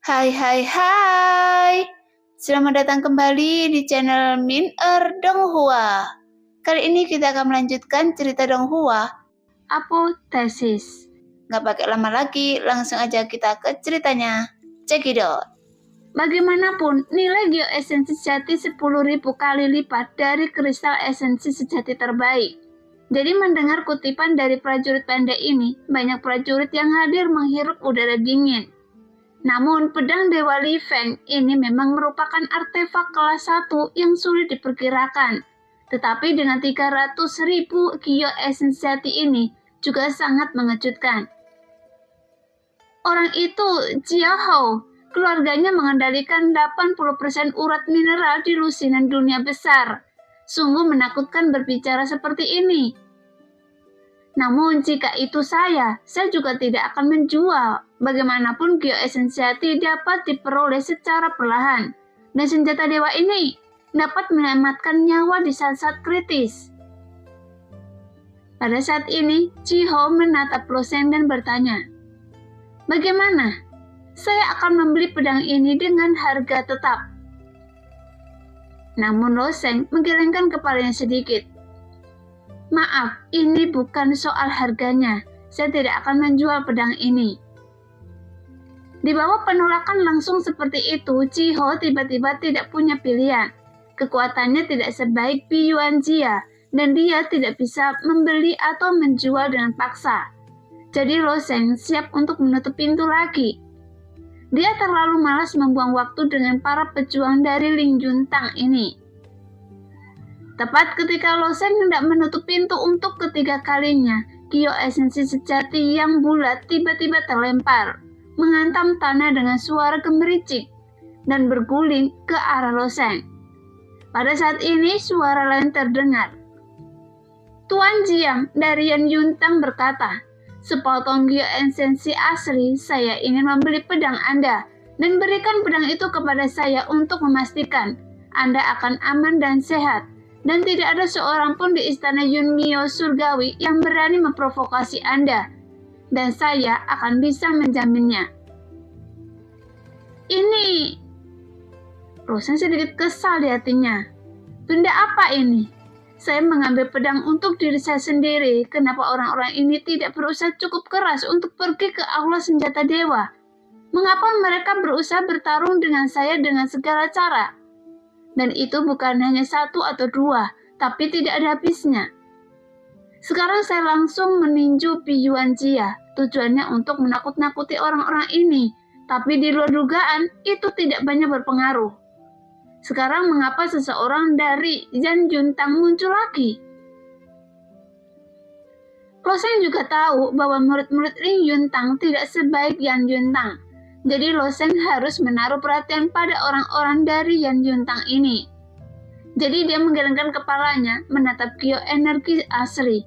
Hai hai hai. Selamat datang kembali di channel Min Donghua. Kali ini kita akan melanjutkan cerita Donghua, Apoteosis. Gak pakai lama lagi, langsung aja kita ke ceritanya. Check it out. Bagaimanapun, nilai geoesensi sejati 10.000 kali lipat dari kristal esensi sejati terbaik. Jadi mendengar kutipan dari prajurit pendek ini, banyak prajurit yang hadir menghirup udara dingin. Namun, pedang Dewa Li Feng ini memang merupakan artefak kelas 1 yang sulit diperkirakan. Tetapi dengan 300.000 Gyo esensi sejati ini juga sangat mengejutkan. Orang itu, Jia Hou, keluarganya mengendalikan 80% urat mineral di lusinan dunia besar. Sungguh menakutkan berbicara seperti ini. Namun jika itu saya juga tidak akan menjual. Bagaimanapun geoesensi sejati dapat diperoleh secara perlahan. Dan senjata dewa ini dapat menyelamatkan nyawa di saat-saat kritis. Pada saat ini, Ji Hou menatap Lo Sheng dan bertanya, "Bagaimana? Saya akan membeli pedang ini dengan harga tetap." Namun Lo Sheng menggelengkan kepalanya sedikit. "Maaf, ini bukan soal harganya. Saya tidak akan menjual pedang ini." Di bawah penolakan langsung seperti itu, Ji Hou tiba-tiba tidak punya pilihan. Kekuatannya tidak sebaik Bi Yuanjia, dan dia tidak bisa membeli atau menjual dengan paksa. Jadi Lo Sheng siap untuk menutup pintu lagi. Dia terlalu malas membuang waktu dengan para pejuang dari Ling Juntang ini. Tepat ketika Lo Sheng hendak menutup pintu untuk ketiga kalinya, Gyo esensi sejati yang bulat tiba-tiba terlempar, menghantam tanah dengan suara gemericik, dan berguling ke arah Lo Sheng. Pada saat ini suara lain terdengar. "Tuan Jiang dari Yan Yuntang berkata, sepotong Gyo esensi asli, saya ingin membeli pedang Anda, dan berikan pedang itu kepada saya untuk memastikan Anda akan aman dan sehat. Dan tidak ada seorang pun di istana Yunmyo Surgawi yang berani memprovokasi Anda. Dan saya akan bisa menjaminnya." Ini... Lo Sheng sedikit kesal di hatinya. Benda apa ini? Saya mengambil pedang untuk diri saya sendiri. Kenapa orang-orang ini tidak berusaha cukup keras untuk pergi ke aula senjata dewa? Mengapa mereka berusaha bertarung dengan saya dengan segala cara? Dan itu bukan hanya satu atau dua, tapi tidak ada habisnya. Sekarang saya langsung meninju Bi Yuanjia, tujuannya untuk menakut-nakuti orang-orang ini, tapi di luar dugaan itu tidak banyak berpengaruh. Sekarang mengapa seseorang dari Yan Juntang muncul lagi? Lo Sheng juga tahu bahwa murid-murid Ling Yuntang tidak sebaik Yan Juntang. Jadi Lo Sheng harus menaruh perhatian pada orang-orang dari Yan Yuntang ini. Jadi dia menggelengkan kepalanya, menatap Gyo energi asli.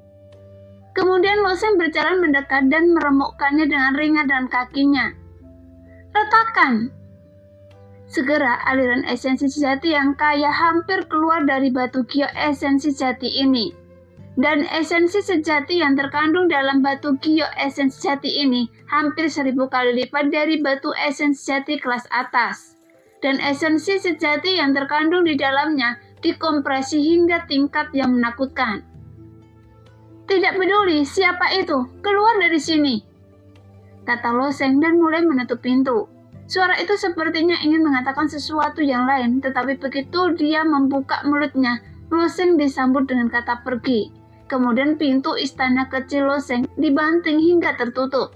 Kemudian Lo Sheng berjalan mendekat dan meremukkannya dengan ringan dengan kakinya. "Retakan!" Segera aliran esensi sejati yang kaya hampir keluar dari batu Gyo esensi sejati ini. Dan esensi sejati yang terkandung dalam batu Gyo esensi sejati ini hampir 1000 kali lipat dari batu esensi sejati kelas atas. Dan esensi sejati yang terkandung di dalamnya dikompresi hingga tingkat yang menakutkan. "Tidak peduli siapa itu, keluar dari sini," kata Lo Sheng dan mulai menutup pintu. Suara itu sepertinya ingin mengatakan sesuatu yang lain, tetapi begitu dia membuka mulutnya, Lo Sheng disambut dengan kata "pergi". Kemudian pintu istana kecil Lo Sheng dibanting hingga tertutup.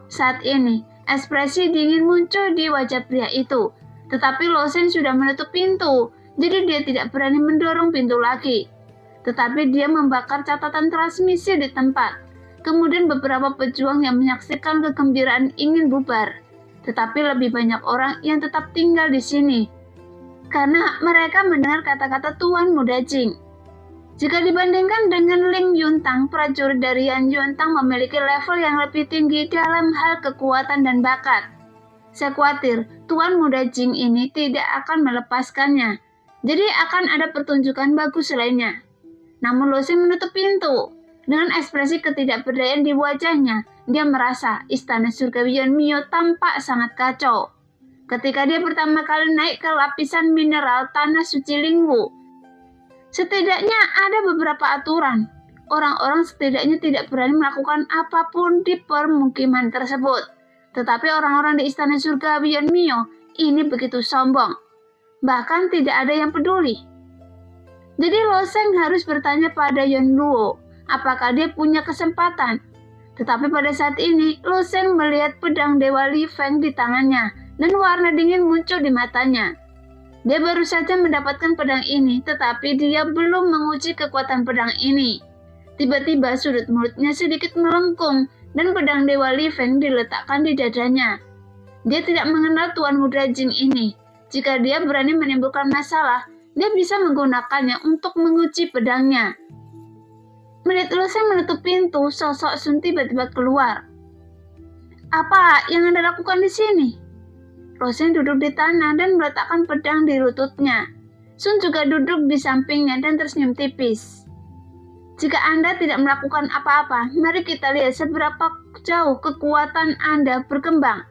Saat ini, ekspresi dingin muncul di wajah pria itu. Tetapi Lo Sheng sudah menutup pintu, jadi dia tidak berani mendorong pintu lagi. Tetapi dia membakar catatan transmisi di tempat. Kemudian beberapa pejuang yang menyaksikan kegembiraan ingin bubar. Tetapi lebih banyak orang yang tetap tinggal di sini. Karena mereka mendengar kata-kata Tuan Muda Jing. Jika dibandingkan dengan Ling Yuntang, prajurit dari Yan Yuntang memiliki level yang lebih tinggi dalam hal kekuatan dan bakat. Saya khawatir Tuan Muda Jing ini tidak akan melepaskannya. Jadi akan ada pertunjukan bagus lainnya. Namun Lo Sheng menutup pintu. Dengan ekspresi ketidakberdayaan di wajahnya, dia merasa istana surgawi Yunmyo tampak sangat kacau. ketika dia pertama kali naik ke lapisan mineral tanah suci Lingwu. Setidaknya ada beberapa aturan. Orang-orang setidaknya tidak berani melakukan apapun di permukiman tersebut. Tetapi orang-orang di istana surga Yeonmyo ini begitu sombong. Bahkan tidak ada yang peduli. Jadi Loseng harus bertanya pada Yeonluo apakah dia punya kesempatan. Tetapi pada saat ini Loseng melihat pedang Dewa Li Feng di tangannya dan warna dingin muncul di matanya. Dia baru saja mendapatkan pedang ini, tetapi dia belum menguji kekuatan pedang ini. Tiba-tiba sudut mulutnya sedikit melengkung dan pedang Dewa Li Feng diletakkan di dadanya. Dia tidak mengenal Tuan Muda Jing ini. Jika dia berani menimbulkan masalah, dia bisa menggunakannya untuk menguji pedangnya. Melihat Loseng menutup pintu, sosok Sun tiba-tiba keluar. "Apa yang Anda lakukan di sini?" Loseng duduk di tanah dan meletakkan pedang di lututnya. Sun juga duduk di sampingnya dan tersenyum tipis. "Jika Anda tidak melakukan apa-apa, mari kita lihat seberapa jauh kekuatan Anda berkembang."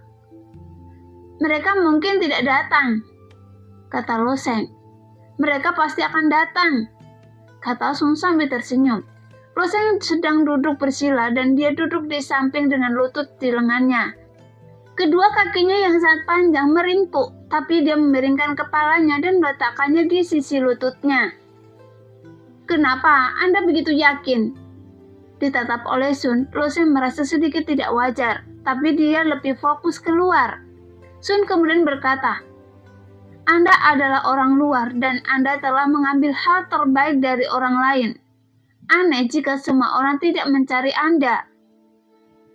"Mereka mungkin tidak datang," kata Loseng. "Mereka pasti akan datang," kata Sun sambil tersenyum. Loseng sedang duduk bersila dan dia duduk di samping dengan lutut di lengannya. Kedua kakinya yang sangat panjang meringkuk, tapi dia memiringkan kepalanya dan meletakkannya di sisi lututnya. "Kenapa Anda begitu yakin?" Ditatap oleh Sun, Loseng merasa sedikit tidak wajar, tapi dia lebih fokus keluar. Sun kemudian berkata, "Anda adalah orang luar dan Anda telah mengambil hal terbaik dari orang lain. Aneh jika semua orang tidak mencari Anda."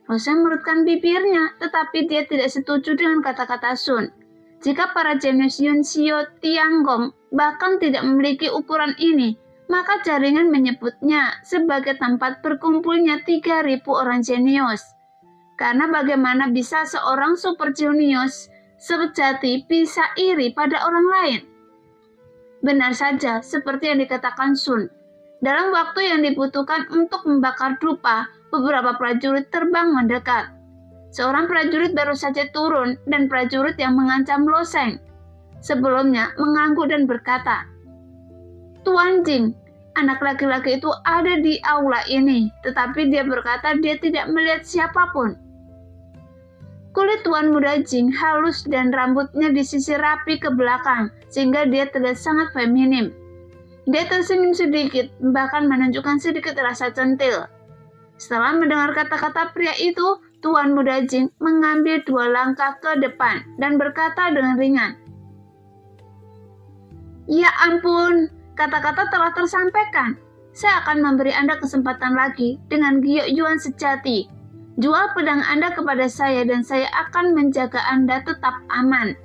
Loseng merutkan bibirnya, tetapi dia tidak setuju dengan kata-kata Sun. Jika para jenius Yun Shio Tianggong bahkan tidak memiliki ukuran ini, maka jaringan menyebutnya sebagai tempat berkumpulnya 3.000 orang jenius. Karena bagaimana bisa seorang super jenius sejati bisa iri pada orang lain? Benar saja, seperti yang dikatakan Sun. Dalam waktu yang dibutuhkan untuk membakar dupa, beberapa prajurit terbang mendekat. Seorang prajurit baru saja turun dan prajurit yang mengancam Loseng sebelumnya mengangguk dan berkata, "Tuan Jing, anak laki-laki itu ada di aula ini, tetapi dia berkata dia tidak melihat siapapun." Kulit Tuan Muda Jing halus dan rambutnya disisir rapi ke belakang sehingga dia terlihat sangat feminim. Dia tersenyum sedikit, bahkan menunjukkan sedikit rasa centil. Setelah mendengar kata-kata pria itu, Tuan Muda Jing mengambil 2 langkah ke depan dan berkata dengan ringan, "Ya ampun, kata-kata telah tersampaikan. Saya akan memberi Anda kesempatan lagi dengan Giok Yuan sejati. Jual pedang Anda kepada saya dan saya akan menjaga Anda tetap aman."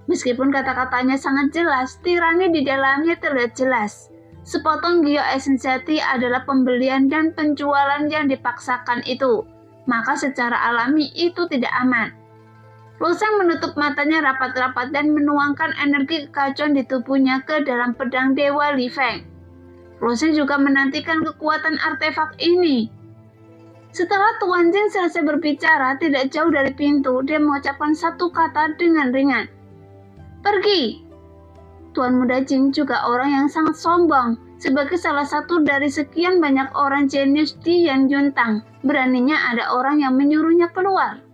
Meskipun kata-katanya sangat jelas, tirani di dalamnya terlihat jelas. Sepotong giok esensiati adalah pembelian dan penjualan yang dipaksakan itu, maka secara alami itu tidak aman. Loseng menutup matanya rapat-rapat dan menuangkan energi kekacauan di tubuhnya ke dalam pedang Dewa Li Feng. Loseng juga menantikan kekuatan artefak ini. Setelah Tuan Jing selesai berbicara, tidak jauh dari pintu, dia mengucapkan satu kata dengan ringan, "Pergi." Tuan Muda Jing juga orang yang sangat sombong. Sebagai salah satu dari sekian banyak orang jenius di Yanjuntang, beraninya ada orang yang menyuruhnya keluar.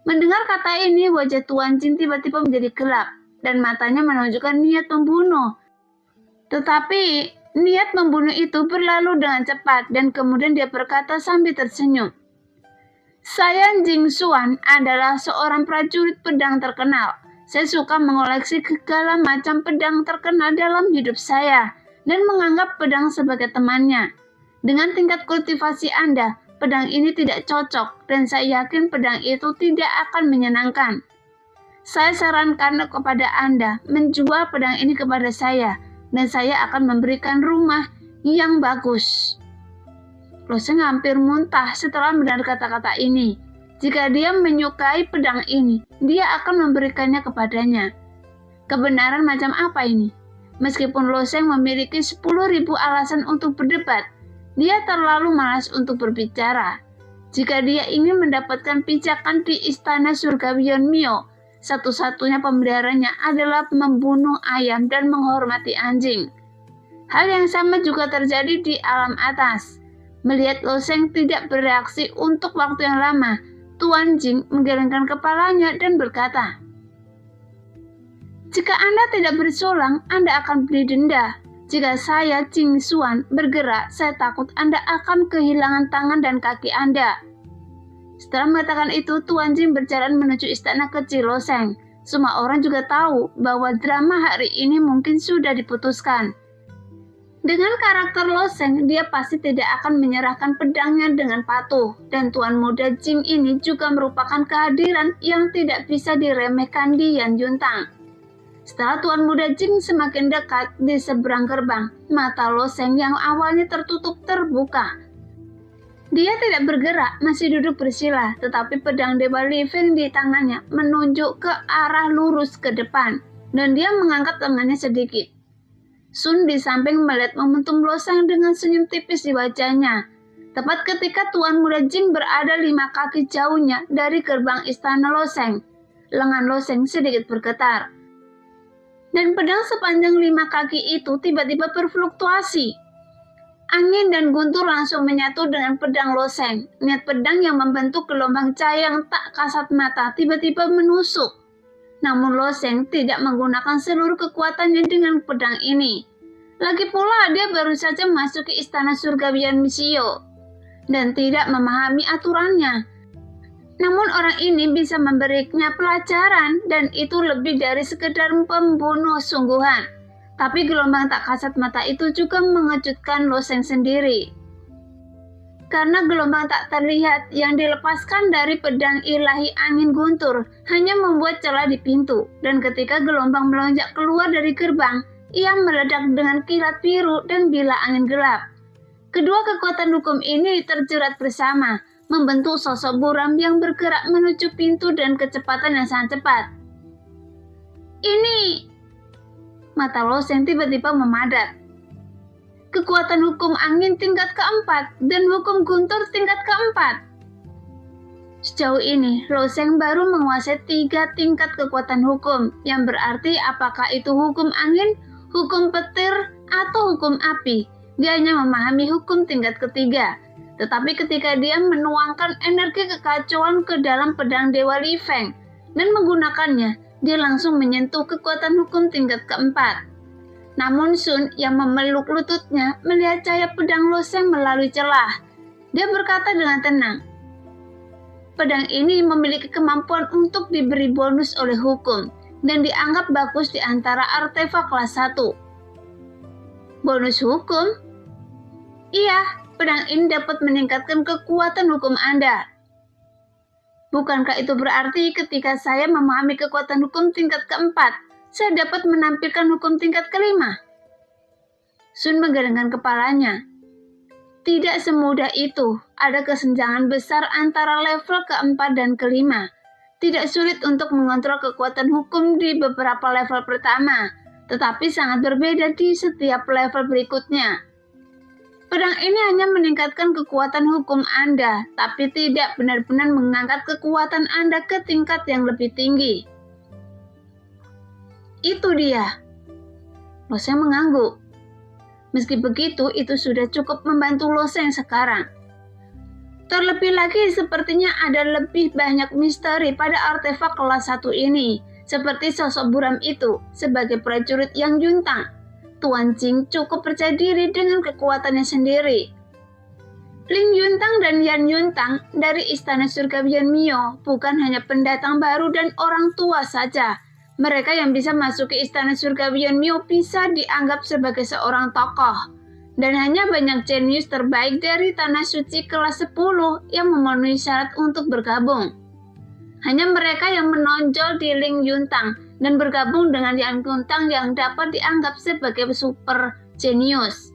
Mendengar kata ini, wajah Tuan Jing tiba-tiba menjadi gelap, dan matanya menunjukkan niat membunuh. Tetapi, niat membunuh itu berlalu dengan cepat, dan kemudian dia berkata sambil tersenyum, "Saya Jing Xuan adalah seorang prajurit pedang terkenal. Saya suka mengoleksi segala macam pedang terkenal dalam hidup saya dan menganggap pedang sebagai temannya. Dengan tingkat kultivasi Anda, pedang ini tidak cocok dan saya yakin pedang itu tidak akan menyenangkan. Saya sarankan kepada Anda menjual pedang ini kepada saya dan saya akan memberikan rumah yang bagus." Loseng hampir muntah setelah mendengar kata-kata ini. Jika dia menyukai pedang ini, dia akan memberikannya kepadanya. Kebenaran macam apa ini? Meskipun Loseng memiliki 10.000 alasan untuk berdebat, dia terlalu malas untuk berbicara. Jika dia ingin mendapatkan pijakan di istana surgawi Yeonmyo, satu-satunya pemeliharanya adalah membunuh ayam dan menghormati anjing. Hal yang sama juga terjadi di alam atas. Melihat Loseng tidak bereaksi untuk waktu yang lama, Tuan Jing menggelengkan kepalanya dan berkata, "Jika Anda tidak bersulang, Anda akan didenda. Jika saya, Jing Xuan, bergerak, saya takut Anda akan kehilangan tangan dan kaki Anda." Setelah mengatakan itu, Tuan Jing berjalan menuju istana kecil Loseng. Semua orang juga tahu bahwa drama hari ini mungkin sudah diputuskan. Dengan karakter Loseng, dia pasti tidak akan menyerahkan pedangnya dengan patuh, dan Tuan Muda Jing ini juga merupakan kehadiran yang tidak bisa diremehkan di Yan Yuntang. Setelah Tuan Muda Jing semakin dekat di seberang gerbang, mata Loseng yang awalnya tertutup terbuka. Dia tidak bergerak, masih duduk bersila, tetapi pedang Dewa Li Feng di tangannya menunjuk ke arah lurus ke depan, dan dia mengangkat lengannya sedikit. Sun di samping melihat momentum Loseng dengan senyum tipis di wajahnya. Tepat ketika Tuan Muda Jing berada 5 kaki jauhnya dari gerbang istana Loseng, lengan Loseng sedikit bergetar. Dan pedang sepanjang 5 kaki itu tiba-tiba berfluktuasi. Angin dan guntur langsung menyatu dengan pedang Loseng. Niat pedang yang membentuk gelombang cahaya yang tak kasat mata tiba-tiba menusuk. Namun Loseng tidak menggunakan seluruh kekuatannya dengan pedang ini. Lagi pula dia baru saja masuk ke istana surgawi Yeonmyo dan tidak memahami aturannya. Namun orang ini bisa memberinya pelajaran dan itu lebih dari sekedar pembunuh sungguhan. Tapi gelombang tak kasat mata itu juga mengejutkan Loseng sendiri. Karena gelombang tak terlihat yang dilepaskan dari pedang ilahi angin guntur hanya membuat celah di pintu, dan ketika gelombang melonjak keluar dari gerbang, ia meledak dengan kilat biru dan bila angin gelap. Kedua kekuatan hukum ini terjerat bersama, membentuk sosok buram yang bergerak menuju pintu dan kecepatan yang sangat cepat. Ini... Mata Loseng tiba-tiba memadat. Kekuatan hukum angin tingkat keempat dan hukum guntur tingkat keempat. Sejauh ini, Loseng baru menguasai 3 tingkat kekuatan hukum, yang berarti apakah itu hukum angin, hukum petir, atau hukum api. Dia hanya memahami hukum tingkat ketiga. Tetapi ketika dia menuangkan energi kekacauan ke dalam pedang Dewa Li Feng dan menggunakannya, dia langsung menyentuh kekuatan hukum tingkat keempat. Namun Sun yang memeluk lututnya melihat cahaya pedang Loseng melalui celah. Dia berkata dengan tenang, "Pedang ini memiliki kemampuan untuk diberi bonus oleh hukum dan dianggap bagus di antara artefak kelas 1. Bonus hukum? Iya, pedang ini dapat meningkatkan kekuatan hukum Anda. Bukankah itu berarti ketika saya memahami kekuatan hukum tingkat keempat, saya dapat menampilkan hukum tingkat kelima?" Sun menggelengkan kepalanya. Tidak semudah itu, ada kesenjangan besar antara level keempat dan kelima. Tidak sulit untuk mengontrol kekuatan hukum di beberapa level pertama, tetapi sangat berbeda di setiap level berikutnya. Pedang ini hanya meningkatkan kekuatan hukum Anda, tapi tidak benar-benar mengangkat kekuatan Anda ke tingkat yang lebih tinggi. Itu dia. Loseng mengangguk. Meski begitu, itu sudah cukup membantu Loseng sekarang. Terlebih lagi, sepertinya ada lebih banyak misteri pada artefak kelas 1 ini, seperti sosok buram itu sebagai prajurit Yang Yuntang. Tuan Jing cukup percaya diri dengan kekuatannya sendiri. Ling Yuntang dan Yan Yuntang dari istana surgawi Yeonmyo bukan hanya pendatang baru dan orang tua saja. Mereka yang bisa masuk ke istana surgawi Yeonmyo bisa dianggap sebagai seorang tokoh. Dan hanya banyak jenius terbaik dari Tanah Suci kelas 10 yang memenuhi syarat untuk bergabung. Hanya mereka yang menonjol di Ling Yuntang dan bergabung dengan Yan Yuntang yang dapat dianggap sebagai super jenius.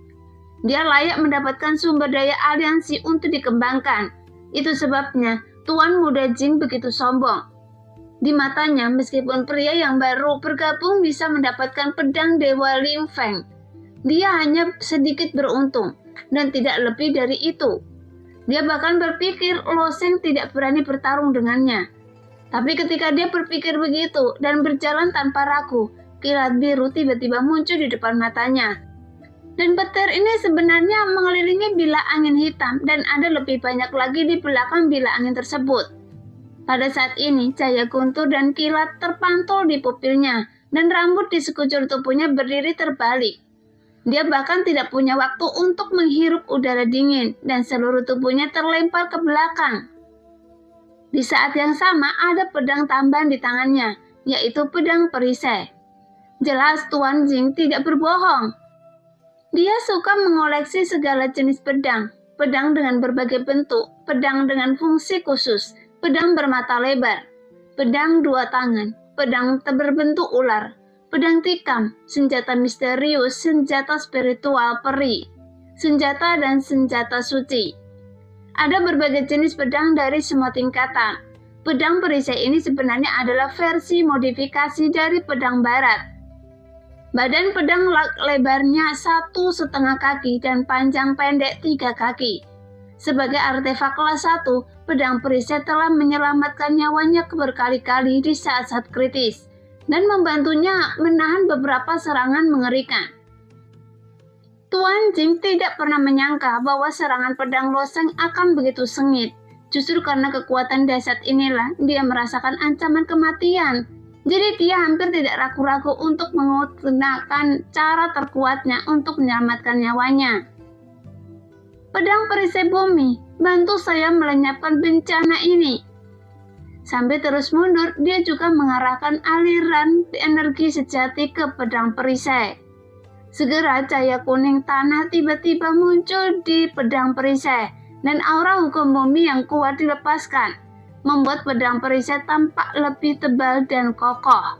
Dia layak mendapatkan sumber daya aliansi untuk dikembangkan. Itu sebabnya Tuan Muda Jing begitu sombong. Di matanya, meskipun pria yang baru bergabung bisa mendapatkan pedang Dewa Li Feng, dia hanya sedikit beruntung dan tidak lebih dari itu. Dia bahkan berpikir Lo Sheng tidak berani bertarung dengannya. Tapi ketika dia berpikir begitu dan berjalan tanpa ragu, kilat biru tiba-tiba muncul di depan matanya. Dan petir ini sebenarnya mengelilingi bilah angin hitam dan ada lebih banyak lagi di belakang bilah angin tersebut. Pada saat ini, cahaya guntur dan kilat terpantul di pupilnya dan rambut di sekujur tubuhnya berdiri terbalik. Dia bahkan tidak punya waktu untuk menghirup udara dingin dan seluruh tubuhnya terlempar ke belakang. Di saat yang sama ada pedang tambahan di tangannya, yaitu pedang perisai. Jelas Tuan Jing tidak berbohong. Dia suka mengoleksi segala jenis pedang, pedang dengan berbagai bentuk, pedang dengan fungsi khusus, pedang bermata lebar, pedang dua tangan, pedang berbentuk ular, pedang tikam, senjata misterius, senjata spiritual peri, senjata dan senjata suci. Ada berbagai jenis pedang dari semua tingkatan. Pedang perisai ini sebenarnya adalah versi modifikasi dari pedang barat. Badan pedang lebarnya 1,5 kaki dan panjang pendek 3 kaki. Sebagai artefak kelas 1, pedang perisai telah menyelamatkan nyawanya berkali-kali di saat-saat kritis dan membantunya menahan beberapa serangan mengerikan. Tuan Jing tidak pernah menyangka bahwa serangan pedang Lo Sheng akan begitu sengit. Justru karena kekuatan dahsyat inilah dia merasakan ancaman kematian. Jadi dia hampir tidak ragu-ragu untuk menggunakan cara terkuatnya untuk menyelamatkan nyawanya. Pedang perisai bumi, bantu saya melenyapkan bencana ini. Sambil terus mundur, dia juga mengarahkan aliran energi sejati ke pedang perisai. Segera cahaya kuning tanah tiba-tiba muncul di pedang perisai dan aura hukum bumi yang kuat dilepaskan, membuat pedang perisai tampak lebih tebal dan kokoh.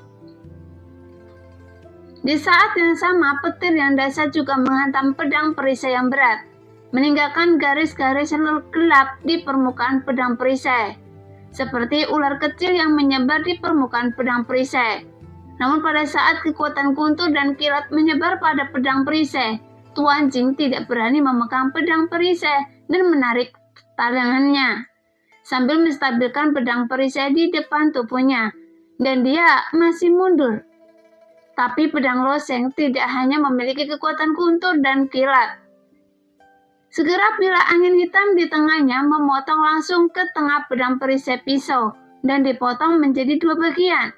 Di saat yang sama, petir yang dahsyat juga menghantam pedang perisai yang berat, meninggalkan garis-garis gelap di permukaan pedang perisai, seperti ular kecil yang menyebar di permukaan pedang perisai. Namun pada saat kekuatan guntur dan kilat menyebar pada pedang perisai, Tuan Jing tidak berani memegang pedang perisai dan menarik tangannya sambil menstabilkan pedang perisai di depan tubuhnya, dan dia masih mundur. Tapi pedang Lo Sheng tidak hanya memiliki kekuatan guntur dan kilat. Segera bilah angin hitam di tengahnya memotong langsung ke tengah pedang perisai pisau dan dipotong menjadi 2 bagian.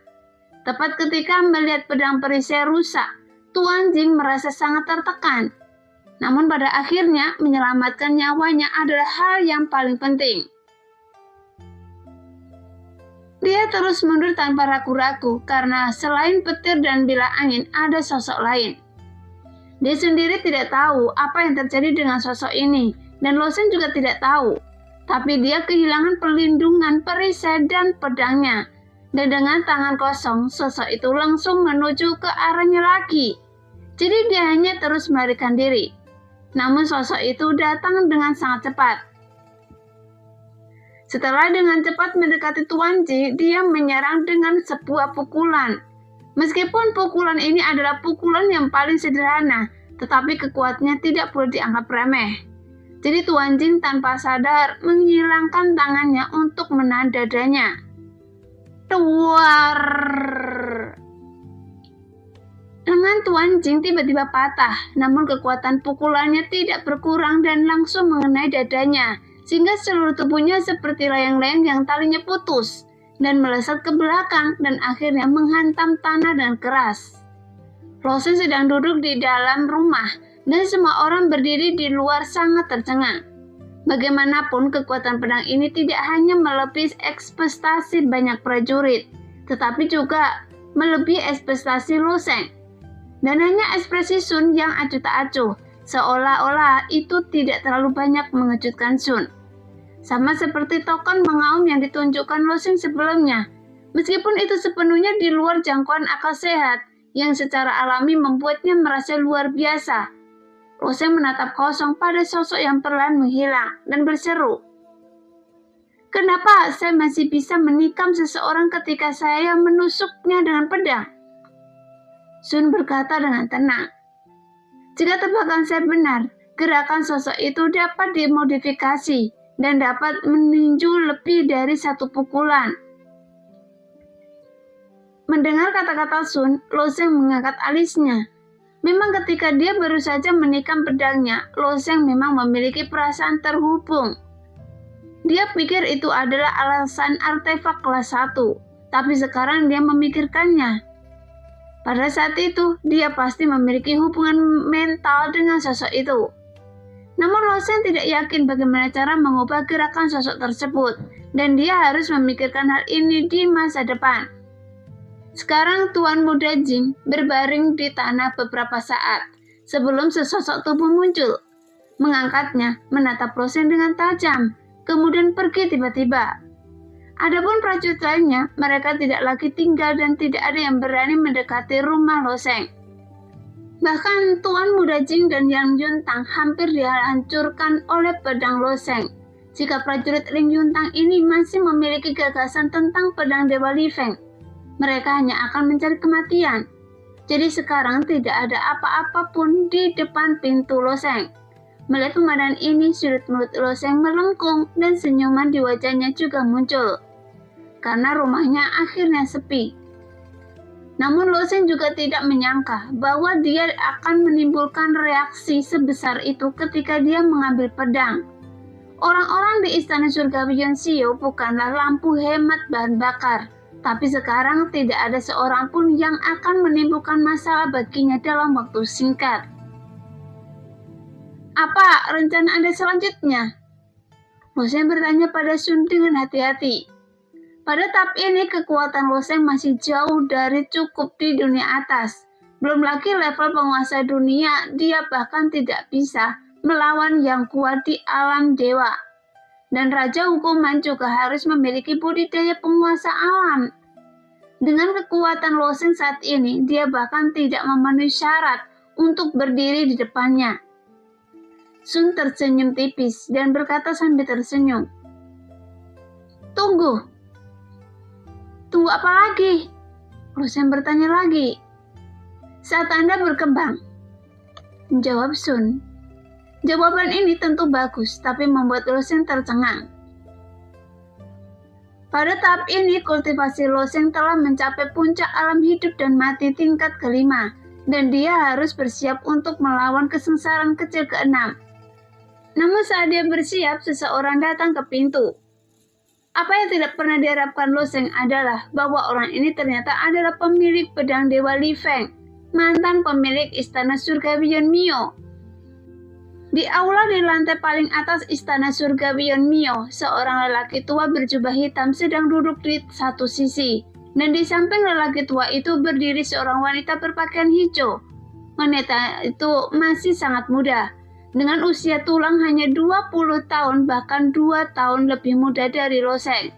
Tepat ketika melihat pedang perisai rusak, Tuan Jing merasa sangat tertekan. Namun pada akhirnya menyelamatkan nyawanya adalah hal yang paling penting. Dia terus mundur tanpa ragu-ragu karena selain petir dan bilah angin ada sosok lain. Dia sendiri tidak tahu apa yang terjadi dengan sosok ini dan Lo Sheng juga tidak tahu. Tapi dia kehilangan perlindungan perisai dan pedangnya. Dan dengan tangan kosong, sosok itu langsung menuju ke arahnya lagi. Jadi dia hanya terus melarikan diri. Namun sosok itu datang dengan sangat cepat. Setelah dengan cepat mendekati Tuan Jing, dia menyerang dengan sebuah pukulan. Meskipun pukulan ini adalah pukulan yang paling sederhana, tetapi kekuatannya tidak perlu dianggap remeh. Jadi Tuan Jing tanpa sadar menghilangkan tangannya untuk menahan dadanya. Duar. Lengan Tuan Jing tiba-tiba patah, namun kekuatan pukulannya tidak berkurang dan langsung mengenai dadanya, sehingga seluruh tubuhnya seperti layang-layang yang talinya putus dan melesat ke belakang dan akhirnya menghantam tanah dan keras. Lo Sheng sedang duduk di dalam rumah dan semua orang berdiri di luar sangat tercengang. Bagaimanapun kekuatan pedang ini tidak hanya melebihi ekspektasi banyak prajurit, tetapi juga melebihi ekspektasi Lo Sheng. Dan hanya ekspresi Sun yang acuh tak acuh, seolah-olah itu tidak terlalu banyak mengejutkan Sun. Sama seperti token mengaum yang ditunjukkan Lo Sheng sebelumnya, meskipun itu sepenuhnya di luar jangkauan akal sehat, yang secara alami membuatnya merasa luar biasa. Lo Sheng menatap kosong pada sosok yang perlahan menghilang dan berseru, "Kenapa saya masih bisa menikam seseorang ketika saya menusuknya dengan pedang?" Sun berkata dengan tenang, "Jika tebakan saya benar, gerakan sosok itu dapat dimodifikasi dan dapat meninju lebih dari satu pukulan. Mendengar kata-kata Sun, Lo Sheng mengangkat alisnya. Memang ketika dia baru saja menikam pedangnya, Lo Sheng memang memiliki perasaan terhubung. Dia pikir itu adalah alasan artefak kelas 1, tapi sekarang dia memikirkannya. Pada saat itu, dia pasti memiliki hubungan mental dengan sosok itu. Namun Lo Sheng tidak yakin bagaimana cara mengubah gerakan sosok tersebut, dan dia harus memikirkan hal ini di masa depan. Sekarang Tuan Muda Jing berbaring di tanah beberapa saat sebelum sesosok tubuh muncul. Mengangkatnya, menatap Lo Sheng dengan tajam, kemudian pergi tiba-tiba. Adapun prajurit lainnya, mereka tidak lagi tinggal dan tidak ada yang berani mendekati rumah Lo Sheng. Bahkan Tuan Muda Jing dan Yang Yuntang hampir dihancurkan oleh pedang Lo Sheng. Jika prajurit Ling Yuntang ini masih memiliki gagasan tentang pedang Dewa Li Feng, mereka hanya akan mencari kematian. Jadi sekarang tidak ada apa-apa pun di depan pintu Lo Sheng. Melihat pemandangan ini, sudut mulut Lo Sheng melengkung dan senyuman di wajahnya juga muncul. Karena rumahnya akhirnya sepi. Namun Lo Sheng juga tidak menyangka bahwa dia akan menimbulkan reaksi sebesar itu ketika dia mengambil pedang. Orang-orang di Istana Surgawi Yonsio bukanlah lampu hemat bahan bakar. Tapi sekarang tidak ada seorang pun yang akan menimbulkan masalah baginya dalam waktu singkat. Apa rencana Anda selanjutnya? Lo Sheng bertanya pada Sun dengan hati-hati. Pada tahap ini kekuatan Lo Sheng masih jauh dari cukup di dunia atas. Belum lagi level penguasa dunia, dia bahkan tidak bisa melawan yang kuat di alam dewa. Dan Raja Hukuman juga harus memiliki budidaya penguasa alam. Dengan kekuatan Lo Sheng saat ini, dia bahkan tidak memenuhi syarat untuk berdiri di depannya. Sun tersenyum tipis dan berkata sambil tersenyum, "Tunggu. Tunggu apa lagi?" Lo Sheng bertanya lagi. "Saat Anda berkembang," jawab Sun. Jawaban ini tentu bagus, tapi membuat Lo Sheng tercengang. Pada tahap ini, kultivasi Lo Sheng telah mencapai puncak alam hidup dan mati tingkat kelima, dan dia harus bersiap untuk melawan kesengsaraan kecil keenam. Namun saat dia bersiap, seseorang datang ke pintu. Apa yang tidak pernah diharapkan Lo Sheng adalah bahwa orang ini ternyata adalah pemilik pedang Dewa Li Feng, mantan pemilik Istana Surgawi Yonmyo. Di aula di lantai paling atas Istana Surgawi Yonmyo, seorang lelaki tua berjubah hitam sedang duduk di satu sisi, dan di samping lelaki tua itu berdiri seorang wanita berpakaian hijau. Wanita itu masih sangat muda, dengan usia tulang hanya 20 tahun, bahkan 2 tahun lebih muda dari Lo Sheng.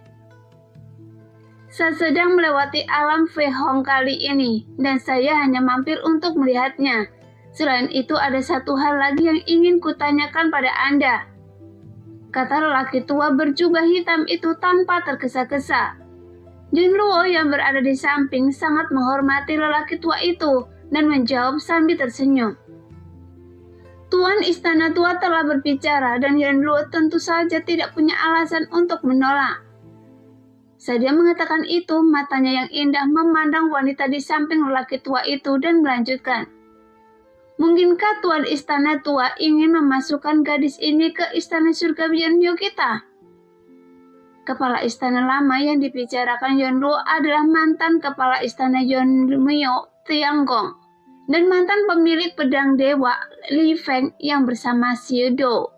Saya sedang melewati alam Fei Hong kali ini, dan saya hanya mampir untuk melihatnya. Selain itu ada satu hal lagi yang ingin kutanyakan pada Anda, kata lelaki tua berjubah hitam itu tanpa tergesa-gesa. Jun Luo yang berada di samping sangat menghormati lelaki tua itu dan menjawab sambil tersenyum. Tuan Istana Tua telah berbicara dan Yun Luo tentu saja tidak punya alasan untuk menolak. Saat dia mengatakan itu, matanya yang indah memandang wanita di samping lelaki tua itu dan melanjutkan. Mungkinkah Tuan Istana Tua ingin memasukkan gadis ini ke Istana Surgawi Yonmyo kita? Kepala istana lama yang dibicarakan Yun Luo adalah mantan kepala istana Yonmyo Tianggong dan mantan pemilik pedang dewa Li Feng yang bersama Shido.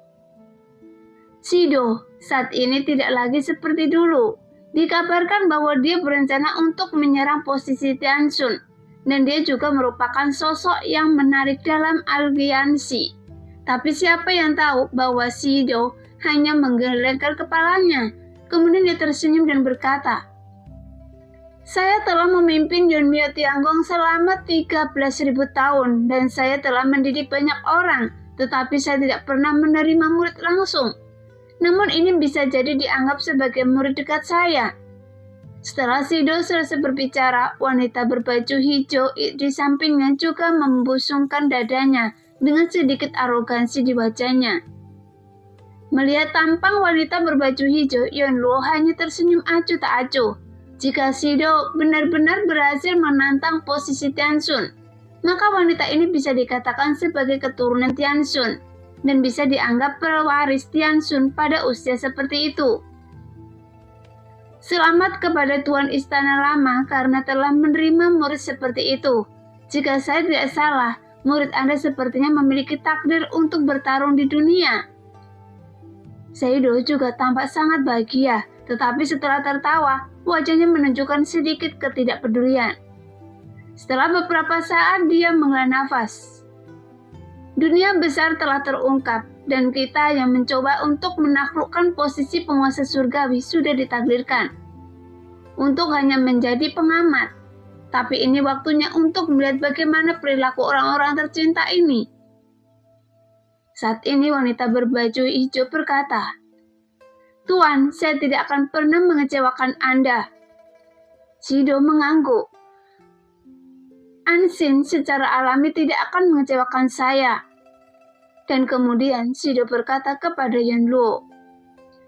Shido saat ini tidak lagi seperti dulu. Dikabarkan bahwa dia berencana untuk menyerang posisi Tianshun. Dan dia juga merupakan sosok yang menarik dalam aliansi. Tapi siapa yang tahu bahwa Shido hanya menggelengkan kepalanya. Kemudian dia tersenyum dan berkata, "Saya telah memimpin Yonmyo Tianggong selama 13.000 tahun dan saya telah mendidik banyak orang, tetapi saya tidak pernah menerima murid langsung. Namun ini bisa jadi dianggap sebagai murid dekat saya." Setelah Shido selesai berbicara, wanita berbaju hijau di sampingnya juga membusungkan dadanya dengan sedikit arogansi di wajahnya. Melihat tampang wanita berbaju hijau, Yonluo hanya tersenyum acuh tak acuh. Jika Shido benar-benar berhasil menantang posisi Tianxun, maka wanita ini bisa dikatakan sebagai keturunan Tianxun dan bisa dianggap pewaris Tianxun pada usia seperti itu. Selamat kepada Tuan Istana Lama karena telah menerima murid seperti itu. Jika saya tidak salah, murid Anda sepertinya memiliki takdir untuk bertarung di dunia. Shido juga tampak sangat bahagia, tetapi setelah tertawa, wajahnya menunjukkan sedikit ketidakpedulian. Setelah beberapa saat dia menghela nafas. Dunia besar telah terungkap, dan kita yang mencoba untuk menaklukkan posisi penguasa surgawi sudah ditakdirkan untuk hanya menjadi pengamat. Tapi ini waktunya untuk melihat bagaimana perilaku orang-orang tercinta ini. Saat ini wanita berbaju hijau berkata, "Tuan, saya tidak akan pernah mengecewakan Anda." Shido mengangguk. "Ansin secara alami tidak akan mengecewakan saya." Dan kemudian Shido berkata kepada Yonluo,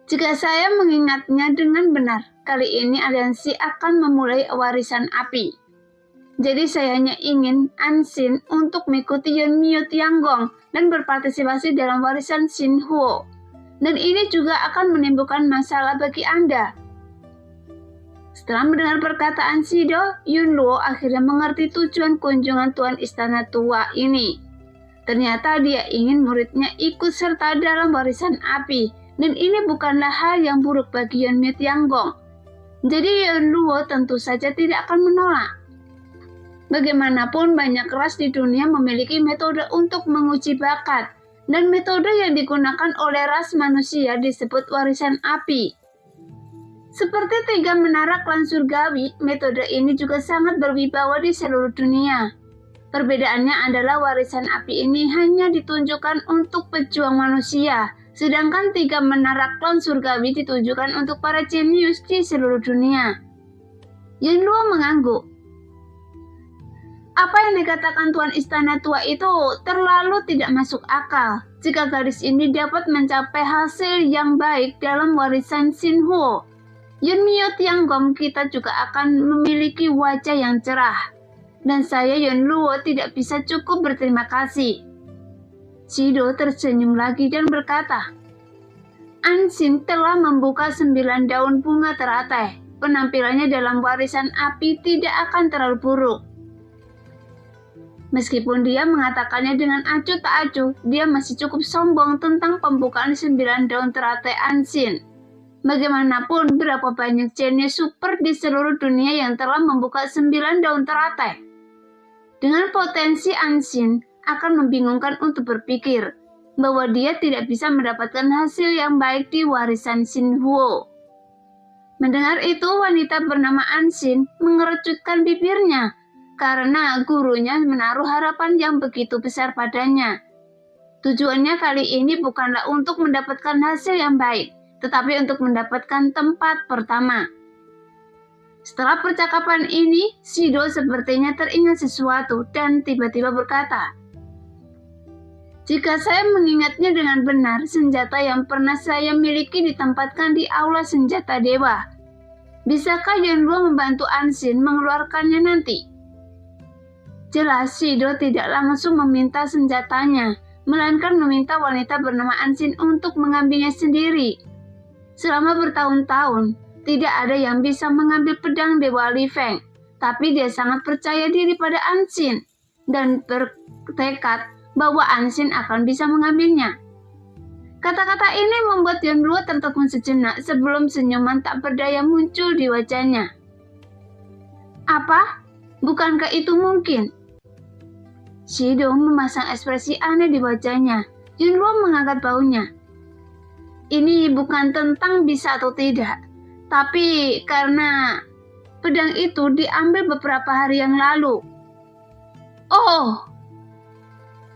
"Jika saya mengingatnya dengan benar, kali ini aliansi akan memulai warisan api. Jadi saya hanya ingin Ansin untuk mengikuti Yonmyo Tianggong dan berpartisipasi dalam warisan Xinhuo. Dan ini juga akan menimbulkan masalah bagi Anda." Setelah mendengar perkataan Shido, Yonluo akhirnya mengerti tujuan kunjungan Tuan Istana Tua ini. Ternyata dia ingin muridnya ikut serta dalam warisan api, dan ini bukanlah hal yang buruk bagi Yonmyo Tianggong. Jadi Yonluo tentu saja tidak akan menolak. Bagaimanapun banyak ras di dunia memiliki metode untuk menguji bakat, dan metode yang digunakan oleh ras manusia disebut warisan api. Seperti 3 menara klan surgawi, metode ini juga sangat berwibawa di seluruh dunia. Perbedaannya adalah warisan api ini hanya ditunjukkan untuk pejuang manusia, sedangkan 3 menara klan surgawi ditujukan untuk para jenius di seluruh dunia. Yonluo mengangguk. Apa yang dikatakan Tuan Istana Tua itu terlalu tidak masuk akal. Jika gadis ini dapat mencapai hasil yang baik dalam warisan Xinhuo, Yonmyo Tianggong kita juga akan memiliki wajah yang cerah. Dan saya Yonluo tidak bisa cukup berterima kasih. Shido tersenyum lagi dan berkata, "Ansin telah membuka 9 daun bunga teratai. Penampilannya dalam warisan api tidak akan terlalu buruk." Meskipun dia mengatakannya dengan acuh tak acuh, dia masih cukup sombong tentang pembukaan 9 daun teratai Ansin. Bagaimanapun berapa banyak jenius super di seluruh dunia yang telah membuka 9 daun teratai. Dengan potensi Ansin akan membingungkan untuk berpikir bahwa dia tidak bisa mendapatkan hasil yang baik di warisan Xinhuo. Mendengar itu, wanita bernama Ansin mengerutkan bibirnya karena gurunya menaruh harapan yang begitu besar padanya. Tujuannya kali ini bukanlah untuk mendapatkan hasil yang baik, tetapi untuk mendapatkan tempat pertama. Setelah percakapan ini, Shido sepertinya teringat sesuatu dan tiba-tiba berkata, "Jika saya mengingatnya dengan benar, senjata yang pernah saya miliki ditempatkan di aula senjata dewa. Bisakah Yonluo membantu Ansin mengeluarkannya nanti?" Jelas Shido tidak langsung meminta senjatanya, melainkan meminta wanita bernama Ansin untuk mengambilnya sendiri. Selama bertahun-tahun, tidak ada yang bisa mengambil pedang Dewa Li Feng, tapi dia sangat percaya diri pada Ansin dan bertekad bahwa Ansin akan bisa mengambilnya. Kata-kata ini membuat Yonluo tertegun sejenak sebelum senyuman tak berdaya muncul di wajahnya. "Apa? Bukankah itu mungkin?" Shido memasang ekspresi aneh di wajahnya. Yonluo mengangkat baunya. "Ini bukan tentang bisa atau tidak, tapi karena pedang itu diambil beberapa hari yang lalu." "Oh!"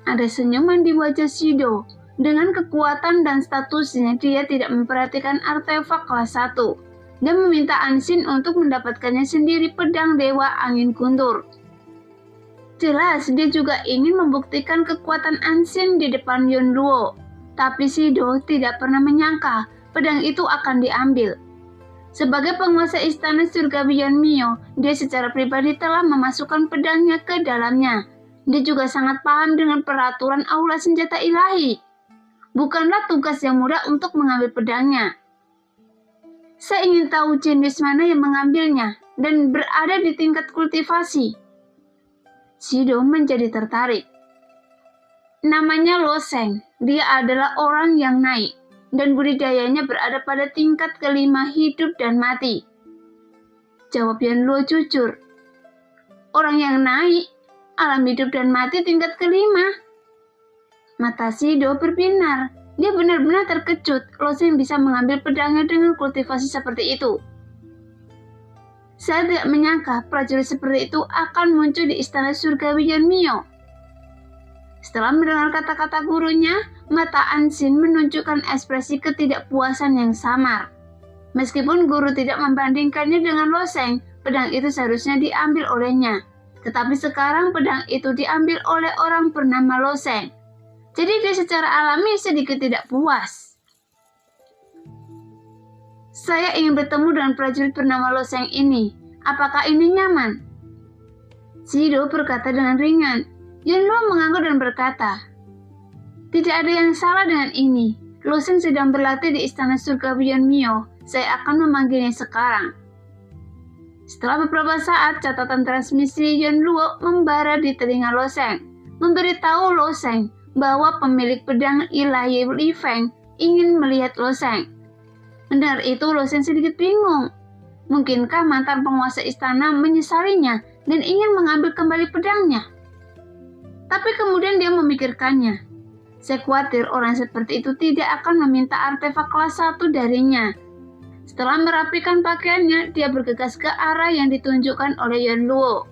Ada senyuman di wajah Shido. Dengan kekuatan dan statusnya, dia tidak memperhatikan artefak kelas 1 dan meminta Ansin untuk mendapatkannya sendiri pedang Dewa Angin Guntur. Jelas dia juga ingin membuktikan kekuatan Ansin di depan Yonluo. Tapi Shido tidak pernah menyangka pedang itu akan diambil. Sebagai penguasa istana surgawi Yeonmyo, dia secara pribadi telah memasukkan pedangnya ke dalamnya. Dia juga sangat paham dengan peraturan aula senjata ilahi. Bukanlah tugas yang mudah untuk mengambil pedangnya. Saya ingin tahu jenis mana yang mengambilnya dan berada di tingkat kultivasi. Shido menjadi tertarik. Namanya Loseng. Dia adalah orang yang naik, dan budidayanya berada pada tingkat kelima hidup dan mati. Jawab Yeonluo jujur. Orang yang naik, alam hidup dan mati tingkat kelima. Mata Shido berbinar. Dia benar-benar terkejut Loseng bisa mengambil pedangnya dengan kultivasi seperti itu. Saya tidak menyangka prajurit seperti itu akan muncul di istana surgawi Yeonmyo. Setelah mendengar kata-kata gurunya, mata Anshin menunjukkan ekspresi ketidakpuasan yang samar. Meskipun guru tidak membandingkannya dengan Loseng, pedang itu seharusnya diambil olehnya. Tetapi sekarang pedang itu diambil oleh orang bernama Loseng. Jadi dia secara alami sedikit tidak puas. Saya ingin bertemu dengan prajurit bernama Loseng ini. Apakah ini nyaman? Shido berkata dengan ringan. Yeonluo mengangguk dan berkata, tidak ada yang salah dengan ini. Loseng sedang berlatih di istana surgawi Yeonmyo. Saya akan memanggilnya sekarang. Setelah beberapa saat, catatan transmisi Yeonluo membara di telinga Loseng, memberitahu Loseng bahwa pemilik pedang ilahi Li Feng ingin melihat Loseng. Mendengar itu, Loseng sedikit bingung. Mungkinkah mantan penguasa istana menyesalinya dan ingin mengambil kembali pedangnya? Tapi kemudian dia memikirkannya. Saya khawatir orang seperti itu tidak akan meminta artefak kelas 1 darinya. Setelah merapikan pakaiannya, dia bergegas ke arah yang ditunjukkan oleh Yeonluo.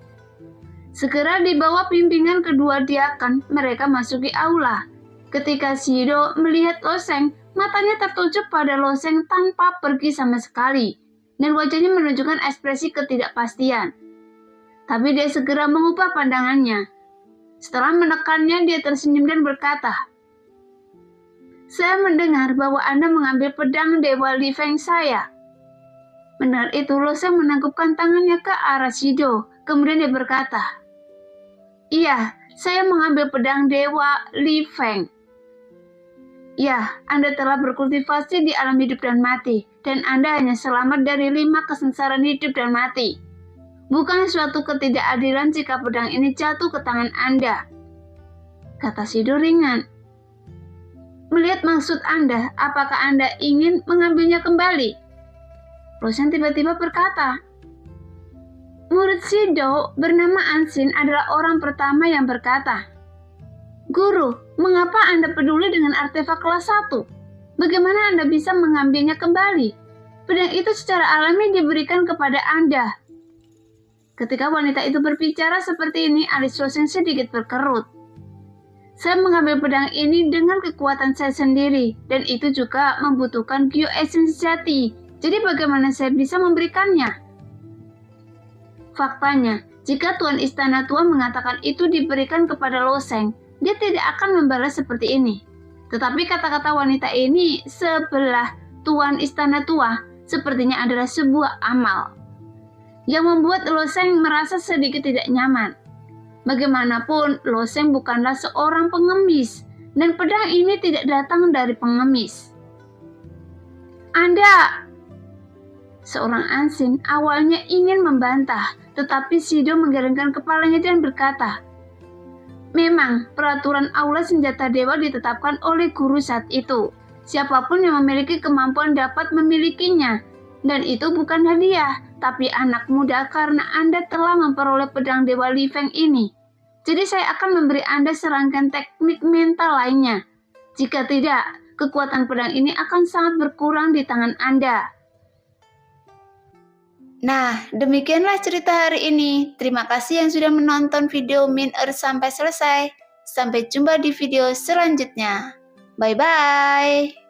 Segera di bawah bimbingan kedua diakan, mereka masuki aula. Ketika Shido melihat Loseng, matanya tertuju pada Loseng tanpa pergi sama sekali, dan wajahnya menunjukkan ekspresi ketidakpastian. Tapi dia segera mengubah pandangannya. Setelah menekannya, dia tersenyum dan berkata, saya mendengar bahwa Anda mengambil pedang Dewa Li Feng saya. Mendengar itu, Loseng menangkupkan tangannya ke arah Shido. Kemudian dia berkata, iya, saya mengambil pedang Dewa Li Feng. Ya, Anda telah berkultivasi di alam hidup dan mati, dan Anda hanya selamat dari 5 kesengsaraan hidup dan mati. Bukan suatu ketidakadilan jika pedang ini jatuh ke tangan Anda, kata Shido ringan. Melihat maksud Anda, apakah Anda ingin mengambilnya kembali? Loseng tiba-tiba berkata, murid Shido bernama Anshin adalah orang pertama yang berkata, Guru, mengapa Anda peduli dengan artefak kelas 1? Bagaimana Anda bisa mengambilnya kembali? Pedang itu secara alami diberikan kepada Anda. Ketika wanita itu berbicara seperti ini, alis Loseng sedikit berkerut. Saya mengambil pedang ini dengan kekuatan saya sendiri, dan itu juga membutuhkan Gyo Essence sejati. Jadi bagaimana saya bisa memberikannya? Faktanya, jika Tuan Istana Tua mengatakan itu diberikan kepada Loseng, dia tidak akan membalas seperti ini. Tetapi kata-kata wanita ini sebelah Tuan Istana Tua sepertinya adalah sebuah amal yang membuat Loseng merasa sedikit tidak nyaman. Bagaimanapun, Loseng bukanlah seorang pengemis, dan pedang ini tidak datang dari pengemis. Anda, seorang Anshin awalnya ingin membantah, tetapi Shido menggelengkan kepalanya dan berkata, memang peraturan aula senjata dewa ditetapkan oleh guru saat itu. Siapapun yang memiliki kemampuan dapat memilikinya, dan itu bukan hadiah, tapi anak muda karena Anda telah memperoleh pedang Dewa Li Feng ini. Jadi saya akan memberi Anda serangkaian teknik mental lainnya. Jika tidak, kekuatan pedang ini akan sangat berkurang di tangan Anda. Nah, demikianlah cerita hari ini. Terima kasih yang sudah menonton video Min Earth sampai selesai. Sampai jumpa di video selanjutnya. Bye-bye.